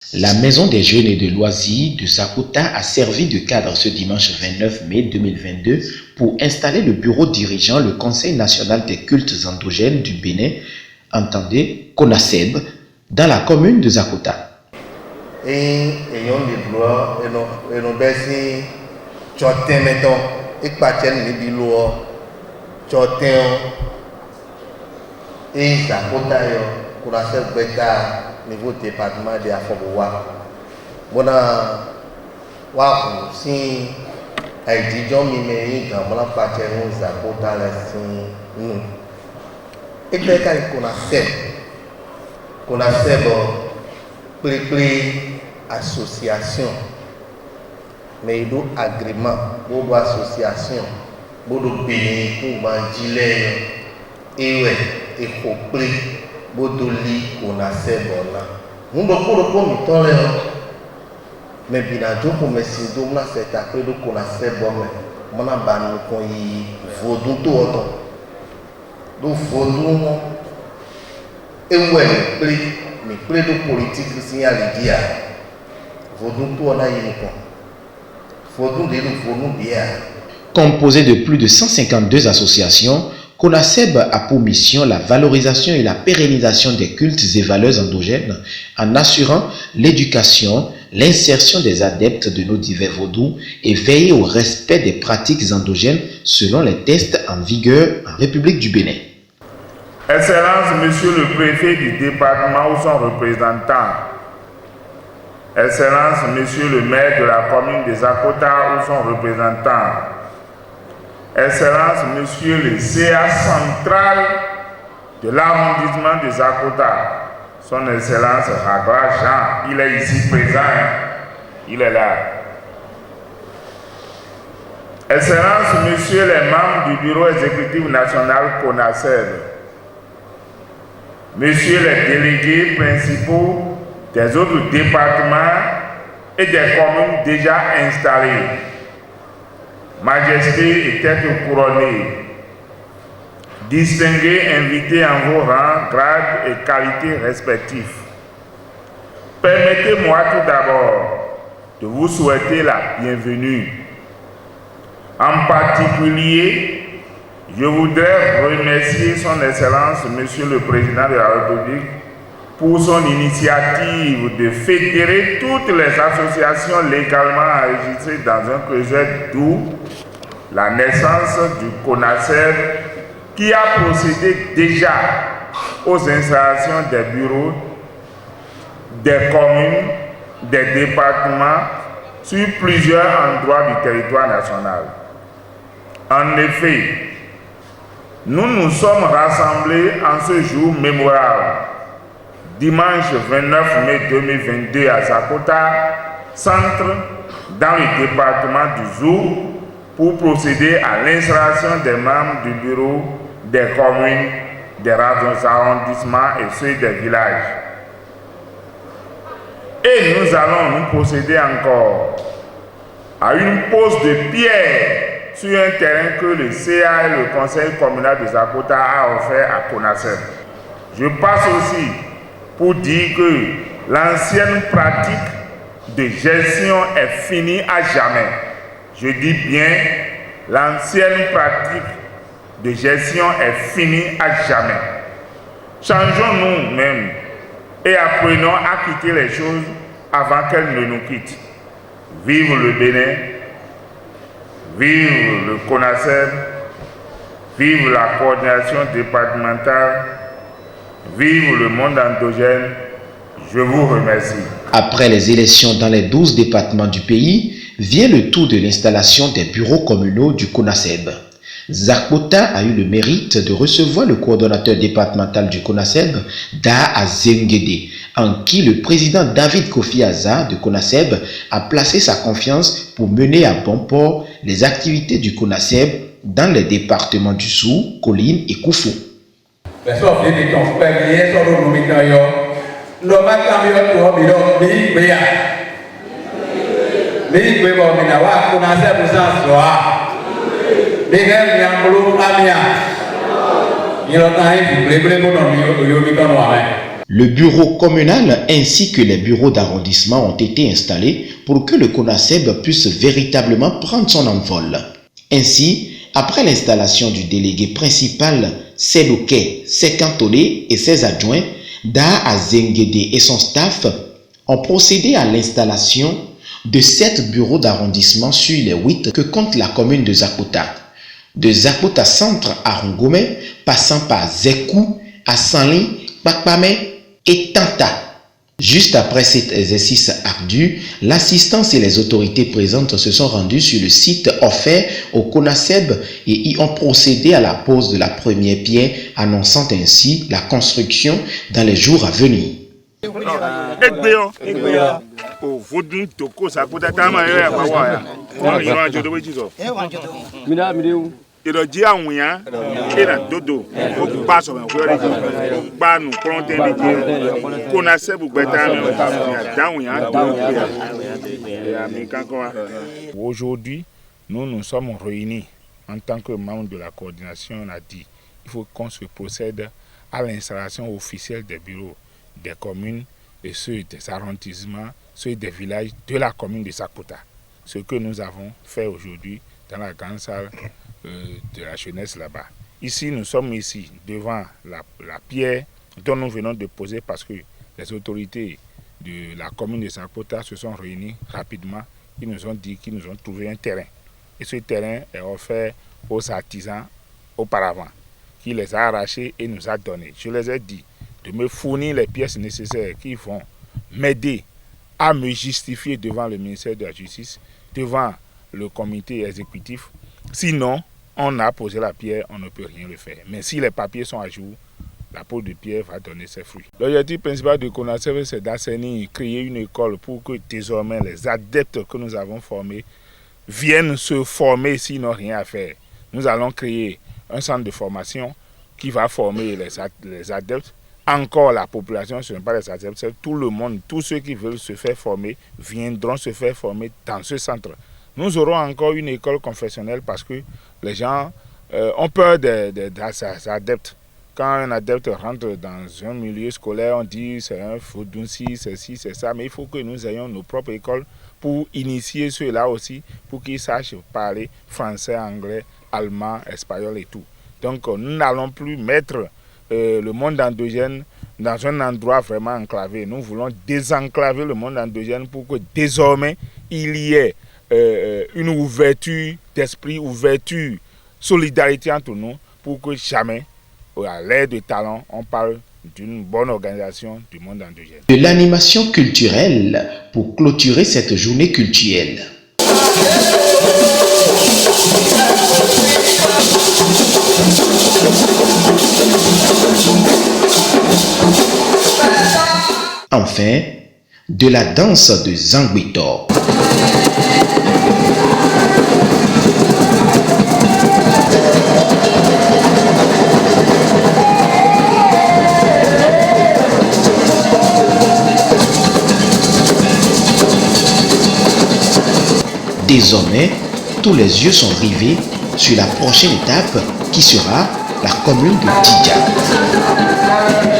La Maison des Jeunes et de Loisirs de Zakota a servi de cadre ce dimanche 29 mai 2022 pour installer le bureau dirigeant le Conseil national des cultes endogènes du Bénin, entendez CONASEB, dans la commune de Zakota. Et ayant des lois, et nous baissons, chotin mettons, et patien les bilois, chotin, et Zakota, CONASEB bêta. Niveau département de Afobowa. Bona wa si Haïti John Mimei dans la partie de Zakota la si nous. Et bien quand on a fait association, mais il y a agrément, beaucoup association, beaucoup béni pour manger et ouais et compris. Bodoli CONASEB là. Nous devons pour nous tolérer. Mais bien sûr pour me sindo na c'est après le CONASEB mais mon abanu qu'on y vodou tout autant. Donc vodou et ouais mais plus de politique signal dia. Vodou tout on a y quoi. Vodou de nous vodou bien. Composé de plus de 152 associations, CONASEB a pour mission la valorisation et la pérennisation des cultes et valeurs endogènes en assurant l'éducation, l'insertion des adeptes de nos divers vaudous et veiller au respect des pratiques endogènes selon les tests en vigueur en République du Bénin. Excellence, Monsieur le Préfet du département ou son représentant, Excellence, Monsieur le maire de la commune de Zakota ou son représentant, Excellence, Monsieur le CA central de l'arrondissement de Zakota, Son Excellence Ragra Jean, il est ici présent, il est là. Excellence, Monsieur les membres du Bureau exécutif national CONASEB, Monsieur les délégués principaux des autres départements et des communes déjà installées, Majesté et tête couronnée, distingués invités en vos rangs, grades et qualités respectifs. Permettez-moi tout d'abord de vous souhaiter la bienvenue. En particulier, je voudrais remercier Son Excellence, Monsieur le Président de la République, pour son initiative de fédérer toutes les associations légalement enregistrées dans un projet, d'où la naissance du CONASEB qui a procédé déjà aux installations des bureaux, des communes, des départements sur plusieurs endroits du territoire national. En effet, nous nous sommes rassemblés en ce jour mémorable, dimanche 29 mai 2022 à Zakota, centre dans le département du Zou, pour procéder à l'installation des membres du bureau, des communes, des arrondissements et ceux des villages. Et nous allons nous procéder encore à une pose de pierre sur un terrain que le CA et le conseil communal de Zakota a offert à CONASEB. Je passe aussi pour dire que l'ancienne pratique de gestion est finie à jamais. Je dis bien, l'ancienne pratique de gestion est finie à jamais. Changeons nous-mêmes et apprenons à quitter les choses avant qu'elles ne nous quittent. Vive le Bénin, vive le CONASEB, vive la coordination départementale, vive le monde endogène. Je vous remercie. Après les élections dans les 12 départements du pays, vient le tour de l'installation des bureaux communaux du CONASEB. Zakota a eu le mérite de recevoir le coordonnateur départemental du CONASEB, Da Azengede, en qui le président David Kofi Aza de CONASEB a placé sa confiance pour mener à bon port les activités du CONASEB dans les départements du Sou, Colline et Koufou. Le bureau communal ainsi que les bureaux d'arrondissement ont été installés pour que le CONASEB puisse véritablement prendre son envol. Ainsi, après l'installation du délégué principal Sédouké, ses cantonniers et ses adjoints, Daha Zengede et son staff ont procédé à l'installation de 7 bureaux d'arrondissement sur les 8 que compte la commune de Zakpota. De Zakpota Centre à Rongomé, passant par Zekou, Assanli, Pakpame et Tanta. Juste après cet exercice ardu, l'assistance et les autorités présentes se sont rendues sur le site offert au CONASEB et y ont procédé à la pose de la première pierre, annonçant ainsi la construction dans les jours à venir. Aujourd'hui, nous nous sommes réunis en tant que membres de la coordination. On a dit qu'il faut qu'on se procède à l'installation officielle des bureaux des communes et ceux des arrondissements, ceux des villages de la commune de Zakpota. Ce que nous avons fait aujourd'hui dans la grande salle de la jeunesse là-bas. Ici, nous sommes ici devant la pierre dont nous venons de poser parce que les autorités de la commune de Zakpota se sont réunies rapidement. Ils nous ont dit qu'ils nous ont trouvé un terrain. Et ce terrain est offert aux artisans auparavant, qui les a arrachés et nous a donnés. Je les ai dit de me fournir les pièces nécessaires qui vont m'aider à me justifier devant le ministère de la Justice, devant le comité exécutif. Sinon, on a posé la pierre, on ne peut rien le faire. Mais si les papiers sont à jour, la peau de pierre va donner ses fruits. L'objectif principal du CONASEB, c'est d'assainir, créer une école pour que désormais les adeptes que nous avons formés viennent se former s'ils n'ont rien à faire. Nous allons créer un centre de formation qui va former les adeptes. Encore la population, ce n'est pas les adeptes, c'est tout le monde, tous ceux qui veulent se faire former viendront se faire former dans ce centre. Nous aurons encore une école confessionnelle parce que les gens ont peur des adeptes. Quand un adepte rentre dans un milieu scolaire, on dit c'est un Foudounsi, c'est ci, c'est ça. Mais il faut que nous ayons nos propres écoles pour initier ceux-là aussi, pour qu'ils sachent parler français, anglais, allemand, espagnol et tout. Donc nous n'allons plus mettre le monde endogène dans un endroit vraiment enclavé. Nous voulons désenclaver le monde endogène pour que désormais il y ait une ouverture d'esprit, ouverture, solidarité entre nous, pour que jamais, à l'ère de talent, on parle d'une bonne organisation du monde endogène. De l'animation culturelle pour clôturer cette journée culturelle. Enfin, de la danse de Zangbetor. Désormais, tous les yeux sont rivés sur la prochaine étape qui sera la commune de Tidja.